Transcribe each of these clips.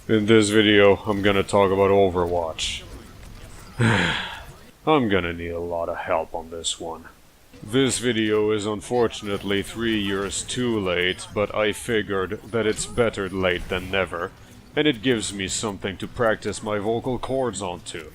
In this video, I'm gonna talk about Overwatch. I'm gonna need a lot of help on this one. This video is unfortunately 3 years too late, but I figured that it's better late than never, and it gives me something to practice my vocal cords onto.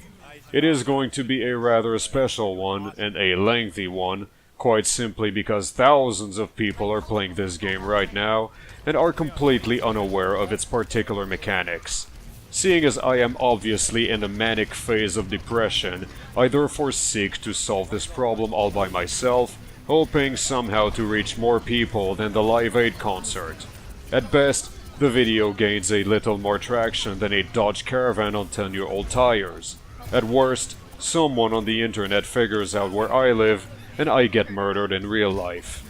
It is going to be a rather special one, and a lengthy one, quite simply because thousands of people are playing this game right now, and are completely unaware of its particular mechanics. Seeing as I am obviously in a manic phase of depression, I therefore seek to solve this problem all by myself, hoping somehow to reach more people than the Live Aid concert. At best, the video gains a little more traction than a Dodge Caravan on 10-year-old tires. At worst, someone on the internet figures out where I live, and I get murdered in real life.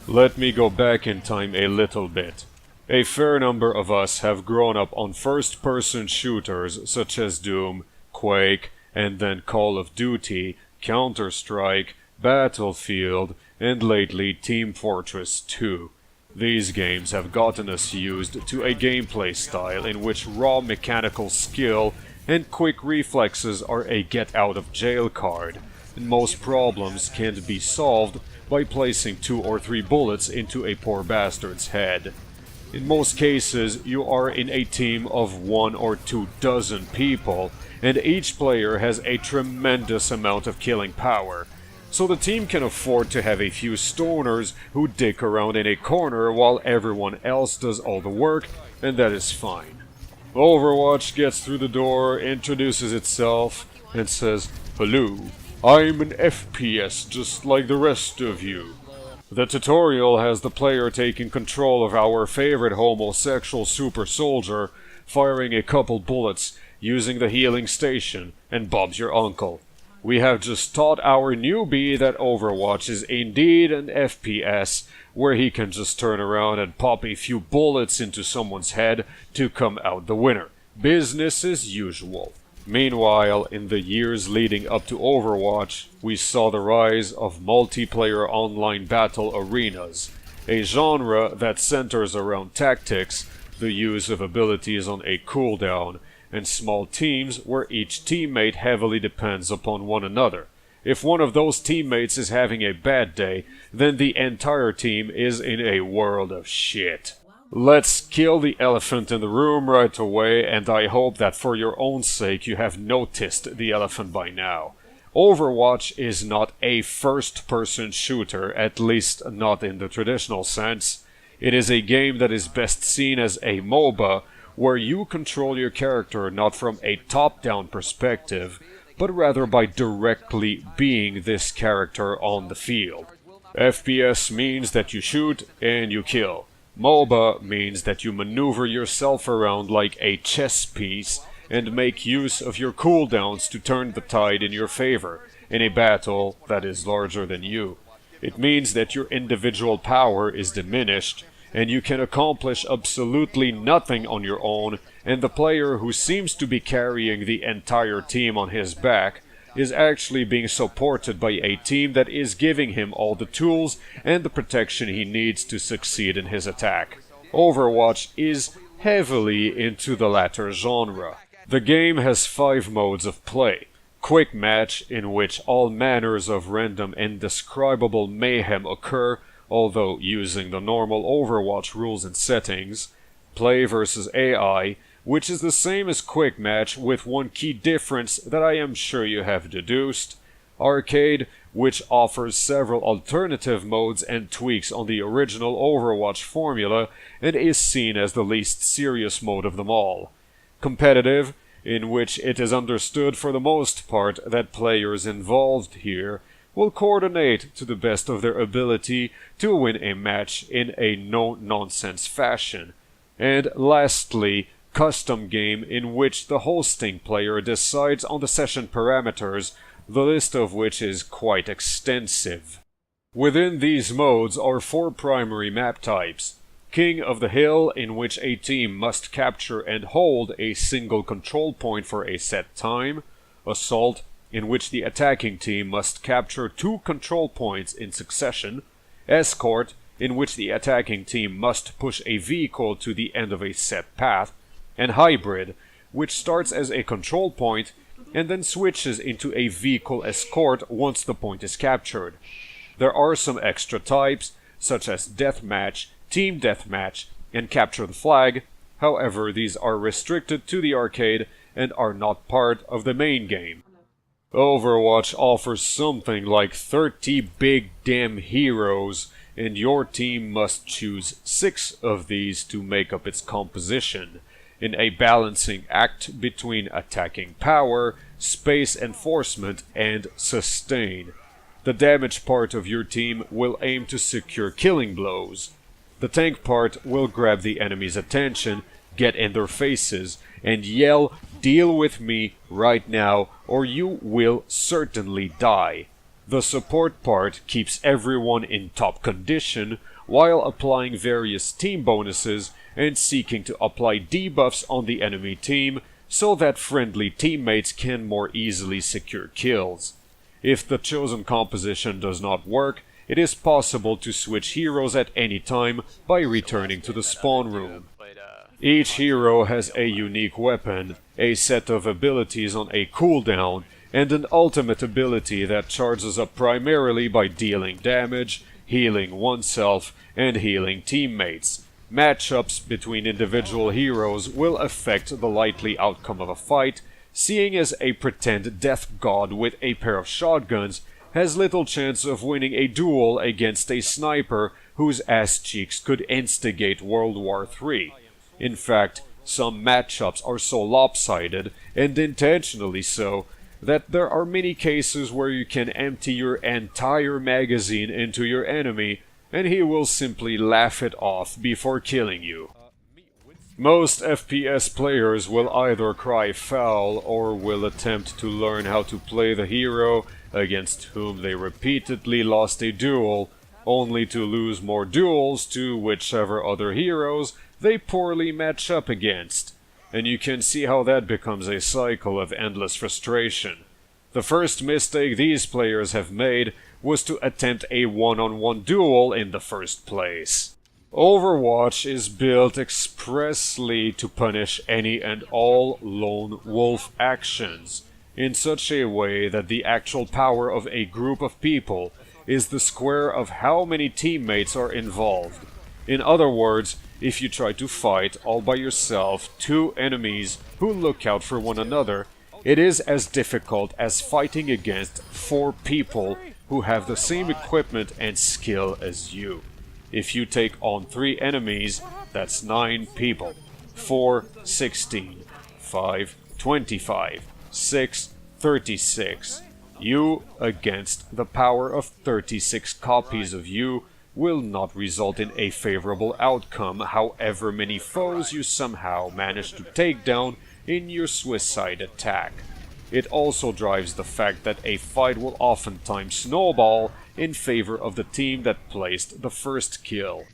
Let me go back in time a little bit. A fair number of us have grown up on first-person shooters such as Doom, Quake, and then Call of Duty, Counter-Strike, Battlefield, and lately Team Fortress 2. These games have gotten us used to a gameplay style in which raw mechanical skill and quick reflexes are a get-out-of-jail card, and most problems can't be solved by placing 2 or 3 bullets into a poor bastard's head. In most cases, you are in a team of 1 or 2 dozen people, and each player has a tremendous amount of killing power, so the team can afford to have a few stoners who dick around in a corner while everyone else does all the work, and that is fine. Overwatch gets through the door, introduces itself, and says, "Hello, I'm an FPS just like the rest of you." The tutorial has the player taking control of our favorite homosexual super soldier, firing a couple bullets, using the healing station, and Bob's your uncle. We have just taught our newbie that Overwatch is indeed an FPS, where he can just turn around and pop a few bullets into someone's head to come out the winner. Business as usual. Meanwhile, in the years leading up to Overwatch, we saw the rise of multiplayer online battle arenas, a genre that centers around tactics, the use of abilities on a cooldown, and small teams where each teammate heavily depends upon one another. If one of those teammates is having a bad day, then the entire team is in a world of shit. Let's kill the elephant in the room right away, and I hope that for your own sake you have noticed the elephant by now. Overwatch is not a first-person shooter, at least not in the traditional sense. It is a game that is best seen as a MOBA, where you control your character not from a top-down perspective, but rather by directly being this character on the field. FPS means that you shoot and you kill. MOBA means that you maneuver yourself around like a chess piece and make use of your cooldowns to turn the tide in your favor in a battle that is larger than you. It means that your individual power is diminished and you can accomplish absolutely nothing on your own, and the player who seems to be carrying the entire team on his back is actually being supported by a team that is giving him all the tools and the protection he needs to succeed in his attack. Overwatch is heavily into the latter genre. The game has 5 modes of play. Quick match, in which all manners of random indescribable mayhem occur, although using the normal Overwatch rules and settings. Play versus AI, which is the same as Quick Match with one key difference that I am sure you have deduced. Arcade, which offers several alternative modes and tweaks on the original Overwatch formula and is seen as the least serious mode of them all. Competitive, in which it is understood for the most part that players involved here will coordinate to the best of their ability to win a match in a no-nonsense fashion. And lastly, custom game, in which the hosting player decides on the session parameters, the list of which is quite extensive. Within these modes are 4 primary map types. King of the Hill, in which a team must capture and hold a single control point for a set time. Assault, in which the attacking team must capture 2 control points in succession. Escort, in which the attacking team must push a vehicle to the end of a set path. and Hybrid, which starts as a control point and then switches into a vehicle escort once the point is captured. There are some extra types, such as Deathmatch, Team Deathmatch, and Capture the Flag. However, these are restricted to the arcade and are not part of the main game. Overwatch offers something like 30 big damn heroes, and your team must choose 6 of these to make up its composition, in a balancing act between attacking power, space enforcement, and sustain. The damage part of your team will aim to secure killing blows. The tank part will grab the enemy's attention, get in their faces, and yell, "Deal with me right now, or you will certainly die." The support part keeps everyone in top condition, while applying various team bonuses and seeking to apply debuffs on the enemy team so that friendly teammates can more easily secure kills. If the chosen composition does not work, it is possible to switch heroes at any time by returning to the spawn room. Each hero has a unique weapon, a set of abilities on a cooldown, and an ultimate ability that charges up primarily by dealing damage, healing oneself, and healing teammates. Matchups between individual heroes will affect the likely outcome of a fight, seeing as a pretend death god with a pair of shotguns has little chance of winning a duel against a sniper whose ass cheeks could instigate World War III. In fact, some matchups are so lopsided, and intentionally so, that there are many cases where you can empty your entire magazine into your enemy, and he will simply laugh it off before killing you. Most FPS players will either cry foul or will attempt to learn how to play the hero against whom they repeatedly lost a duel, only to lose more duels to whichever other heroes they poorly match up against. And you can see how that becomes a cycle of endless frustration. The first mistake these players have made was to attempt a one-on-one duel in the first place. Overwatch is built expressly to punish any and all lone wolf actions, in such a way that the actual power of a group of people is the square of how many teammates are involved. In other words, if you try to fight all by yourself 2 enemies who look out for one another, it is as difficult as fighting against 4 people who have the same equipment and skill as you. If you take on 3 enemies, that's 9 people. 4, 16. 5, 25. 6, 36. You against the power of 36 copies of you will not result in a favorable outcome, however many foes you somehow manage to take down in your suicide attack. It also drives the fact that a fight will oftentimes snowball in favor of the team that placed the first kill.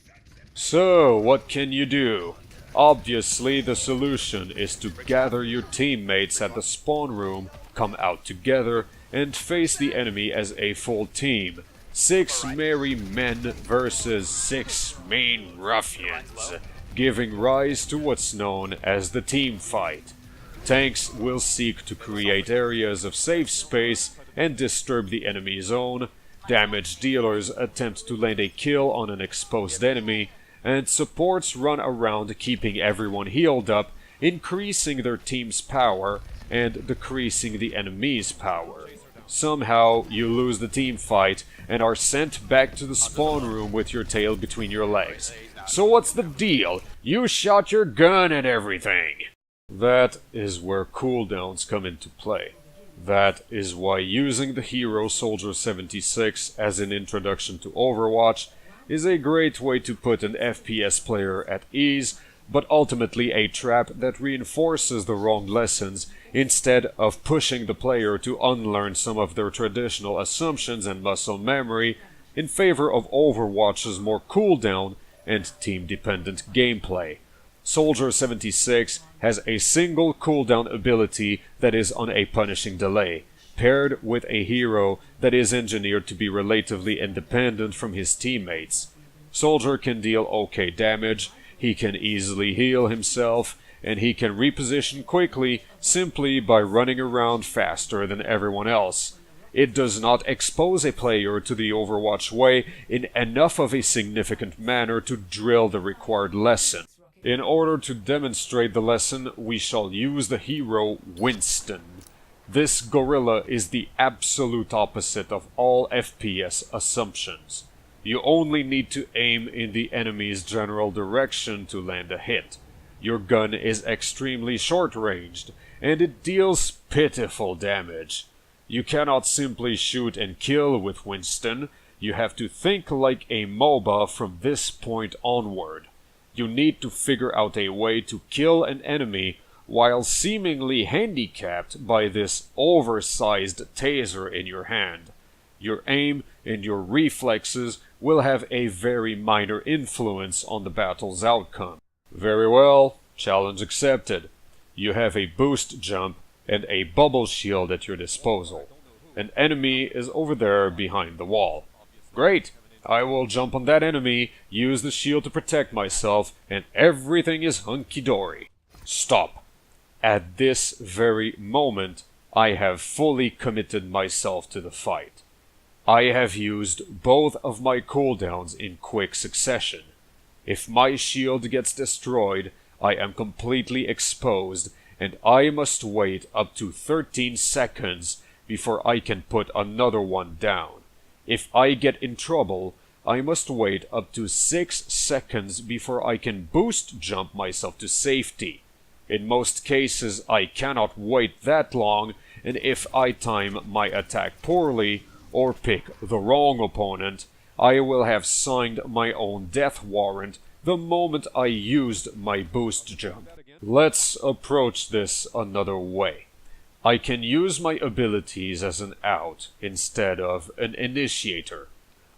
So, what can you do? Obviously, the solution is to gather your teammates at the spawn room, come out together, and face the enemy as a full team. 6 merry men versus 6 mean ruffians, giving rise to what's known as the team fight. Tanks will seek to create areas of safe space and disturb the enemy zone. Damage dealers attempt to land a kill on an exposed enemy, and supports run around keeping everyone healed up, increasing their team's power and decreasing the enemy's power. Somehow, you lose the team fight and are sent back to the spawn room with your tail between your legs. So what's the deal? You shot your gun and everything! That is where cooldowns come into play. That is why using the hero Soldier 76 as an introduction to Overwatch is a great way to put an FPS player at ease, but ultimately a trap that reinforces the wrong lessons instead of pushing the player to unlearn some of their traditional assumptions and muscle memory in favor of Overwatch's more cooldown and team-dependent gameplay. Soldier 76 has a single cooldown ability that is on a punishing delay, paired with a hero that is engineered to be relatively independent from his teammates. Soldier can deal okay damage, he can easily heal himself, and he can reposition quickly simply by running around faster than everyone else. It does not expose a player to the Overwatch way in enough of a significant manner to drill the required lesson. In order to demonstrate the lesson, we shall use the hero Winston. This gorilla is the absolute opposite of all FPS assumptions. You only need to aim in the enemy's general direction to land a hit. Your gun is extremely short-ranged, and it deals pitiful damage. You cannot simply shoot and kill with Winston. You have to think like a MOBA from this point onward. You need to figure out a way to kill an enemy while seemingly handicapped by this oversized taser in your hand. Your aim and your reflexes will have a very minor influence on the battle's outcome. Very well, challenge accepted. You have a boost jump and a bubble shield at your disposal. An enemy is over there behind the wall. Great! I will jump on that enemy, use the shield to protect myself, and everything is hunky-dory. Stop. At this very moment, I have fully committed myself to the fight. I have used both of my cooldowns in quick succession. If my shield gets destroyed, I am completely exposed, and I must wait up to 13 seconds before I can put another one down. If I get in trouble, I must wait up to 6 seconds before I can boost jump myself to safety. In most cases, I cannot wait that long, and if I time my attack poorly, or pick the wrong opponent, I will have signed my own death warrant the moment I used my boost jump. Let's approach this another way. I can use my abilities as an out instead of an initiator.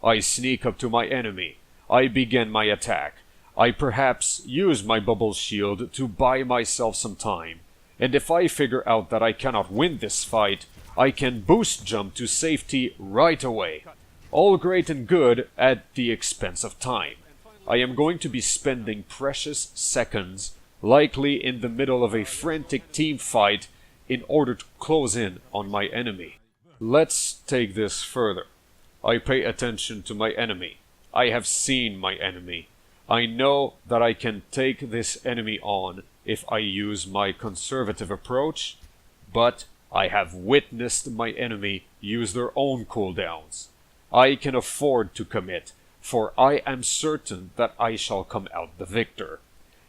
I sneak up to my enemy. I begin my attack. I perhaps use my bubble shield to buy myself some time. And if I figure out that I cannot win this fight, I can boost jump to safety right away. All great and good at the expense of time. I am going to be spending precious seconds, likely in the middle of a frantic team fight, in order to close in on my enemy. Let's take this further. I pay attention to my enemy. I have seen my enemy. I know that I can take this enemy on if I use my conservative approach, but I have witnessed my enemy use their own cooldowns. I can afford to commit, for I am certain that I shall come out the victor.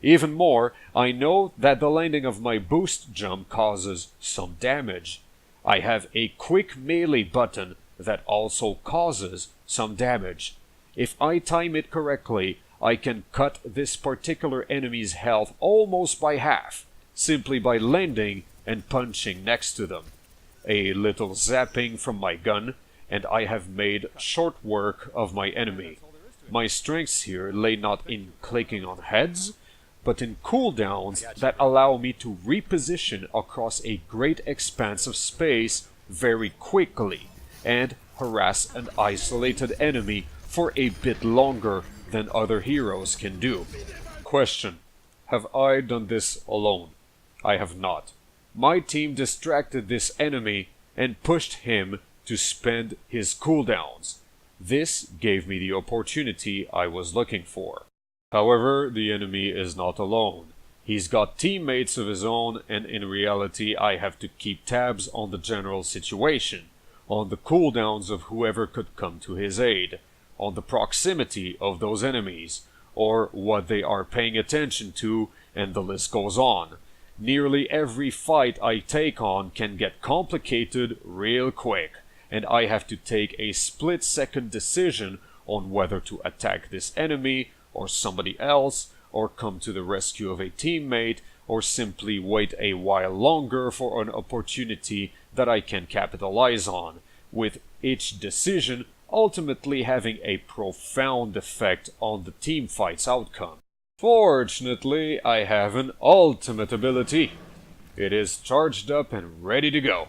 Even more, I know that the landing of my boost jump causes some damage. I have a quick melee button that also causes some damage. If I time it correctly, I can cut this particular enemy's health almost by half, simply by landing and punching next to them. A little zapping from my gun, and I have made short work of my enemy. My strengths here lay not in clicking on heads, but in cooldowns that allow me to reposition across a great expanse of space very quickly, and harass an isolated enemy for a bit longer than other heroes can do. Question: have I done this alone? I have not. My team distracted this enemy and pushed him to spend his cooldowns. This gave me the opportunity I was looking for. However, the enemy is not alone. He's got teammates of his own, and in reality I have to keep tabs on the general situation, on the cooldowns of whoever could come to his aid, on the proximity of those enemies, or what they are paying attention to, and the list goes on. Nearly every fight I take on can get complicated real quick, and I have to take a split-second decision on whether to attack this enemy or somebody else, or come to the rescue of a teammate, or simply wait a while longer for an opportunity that I can capitalize on, with each decision ultimately having a profound effect on the team fight's outcome. Fortunately, I have an ultimate ability. It is charged up and ready to go.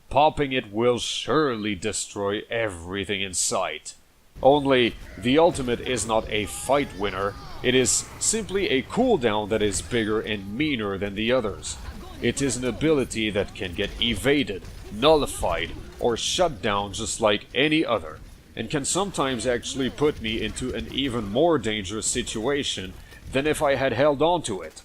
Popping it will surely destroy everything in sight. Only, the ultimate is not a fight winner, it is simply a cooldown that is bigger and meaner than the others. It is an ability that can get evaded, nullified, or shut down just like any other, and can sometimes actually put me into an even more dangerous situation than if I had held on to it.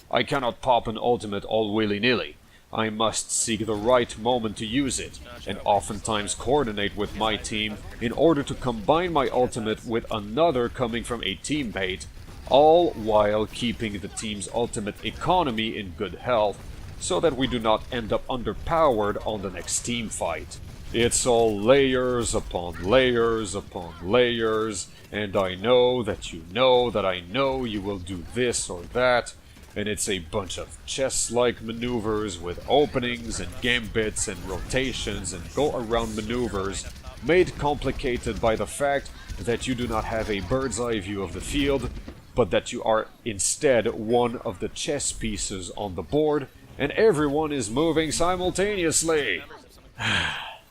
I cannot pop an ultimate all willy-nilly. I must seek the right moment to use it, and oftentimes coordinate with my team in order to combine my ultimate with another coming from a teammate, all while keeping the team's ultimate economy in good health, so that we do not end up underpowered on the next team fight. It's all layers upon layers upon layers, and I know that you know that I know you will do this or that, and it's a bunch of chess-like maneuvers with openings and gambits and rotations and go-around maneuvers made complicated by the fact that you do not have a bird's-eye view of the field, but that you are instead one of the chess pieces on the board, and everyone is moving simultaneously.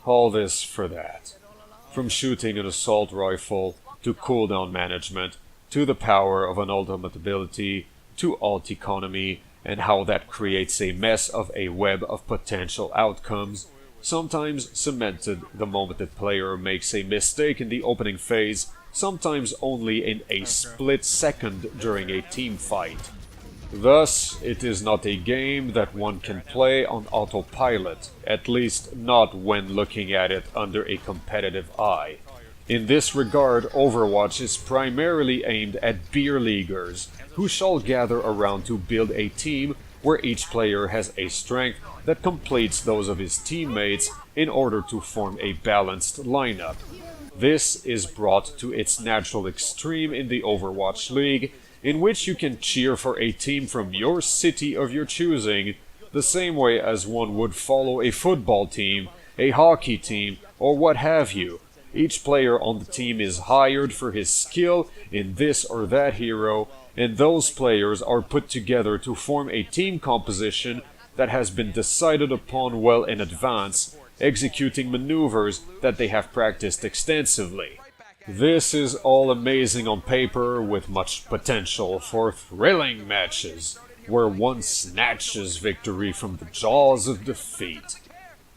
All this for that. From shooting an assault rifle, to cooldown management, to the power of an ultimate ability, to alt economy, and how that creates a mess of a web of potential outcomes, sometimes cemented the moment the player makes a mistake in the opening phase, sometimes only in a split second during a team fight. Thus, it is not a game that one can play on autopilot, at least not when looking at it under a competitive eye. In this regard, Overwatch is primarily aimed at beer leaguers, who shall gather around to build a team where each player has a strength that completes those of his teammates in order to form a balanced lineup. This is brought to its natural extreme in the Overwatch League, in which you can cheer for a team from your city of your choosing, the same way as one would follow a football team, a hockey team, or what have you. Each player on the team is hired for his skill in this or that hero, and those players are put together to form a team composition that has been decided upon well in advance, executing maneuvers that they have practiced extensively. This is all amazing on paper, with much potential for thrilling matches, where one snatches victory from the jaws of defeat.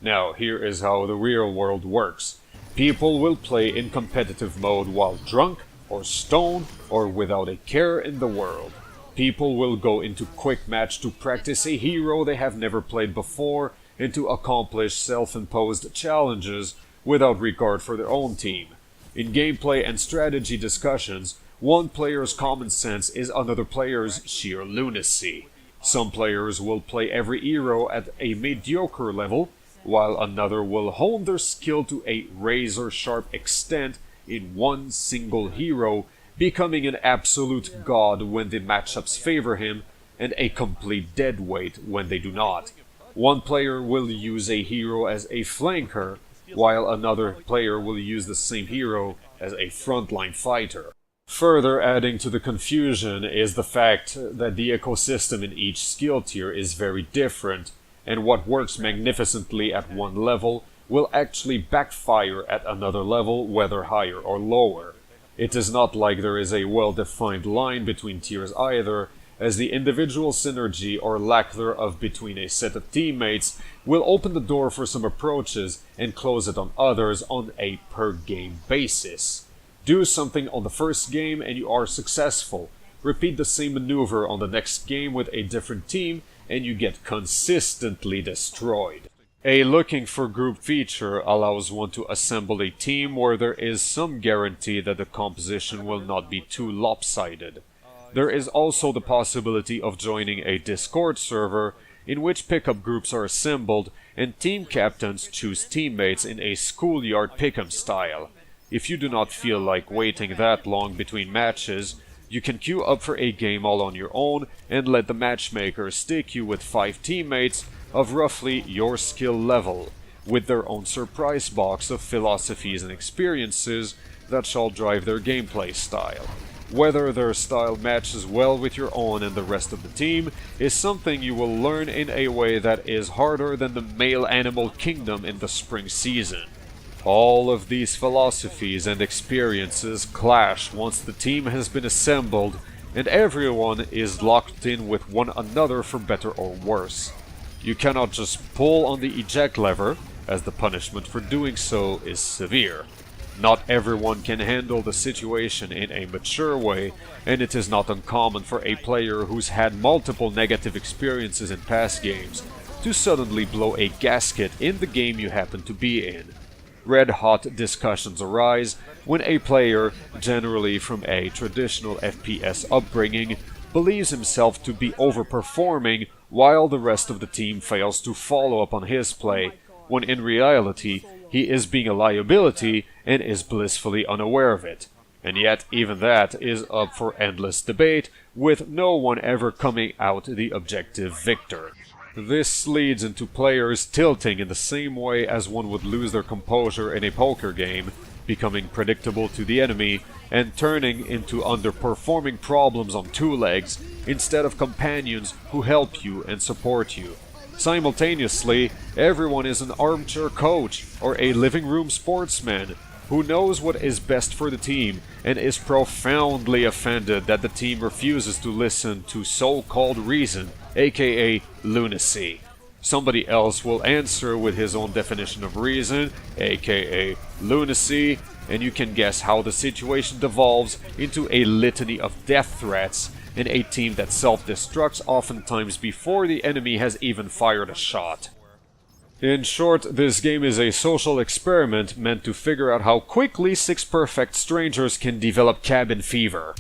Now, here is how the real world works. People will play in competitive mode while drunk, or stoned, or without a care in the world. People will go into quick match to practice a hero they have never played before and to accomplish self-imposed challenges without regard for their own team. In gameplay and strategy discussions, one player's common sense is another player's sheer lunacy. Some players will play every hero at a mediocre level, while another will hone their skill to a razor-sharp extent in one single hero, becoming an absolute god when the matchups favor him, and a complete deadweight when they do not. One player will use a hero as a flanker, while another player will use the same hero as a frontline fighter. Further adding to the confusion is the fact that the ecosystem in each skill tier is very different, and what works magnificently at one level will actually backfire at another level, whether higher or lower. It is not like there is a well-defined line between tiers either, as the individual synergy or lack thereof between a set of teammates will open the door for some approaches and close it on others on a per-game basis. Do something on the first game and you are successful. Repeat the same maneuver on the next game with a different team and you get consistently destroyed. A looking for group feature allows one to assemble a team where there is some guarantee that the composition will not be too lopsided. There is also the possibility of joining a Discord server in which pickup groups are assembled and team captains choose teammates in a schoolyard pick'em style. If you do not feel like waiting that long between matches, you can queue up for a game all on your own and let the matchmaker stick you with 5 teammates of roughly your skill level, with their own surprise box of philosophies and experiences that shall drive their gameplay style. Whether their style matches well with your own and the rest of the team is something you will learn in a way that is harder than the male animal kingdom in the spring season. All of these philosophies and experiences clash once the team has been assembled and everyone is locked in with one another for better or worse. You cannot just pull on the eject lever, as the punishment for doing so is severe. Not everyone can handle the situation in a mature way, and it is not uncommon for a player who's had multiple negative experiences in past games to suddenly blow a gasket in the game you happen to be in. Red-hot discussions arise when a player, generally from a traditional FPS upbringing, believes himself to be overperforming while the rest of the team fails to follow up on his play, when in reality he is being a liability and is blissfully unaware of it. And yet even that is up for endless debate, with no one ever coming out the objective victor. This leads into players tilting in the same way as one would lose their composure in a poker game, becoming predictable to the enemy, and turning into underperforming problems on two legs instead of companions who help you and support you. Simultaneously, everyone is an armchair coach or a living room sportsman who knows what is best for the team and is profoundly offended that the team refuses to listen to so-called reason, aka lunacy. Somebody else will answer with his own definition of reason, aka lunacy, and you can guess how the situation devolves into a litany of death threats and a team that self-destructs oftentimes before the enemy has even fired a shot. In short, this game is a social experiment meant to figure out how quickly 6 perfect strangers can develop cabin fever.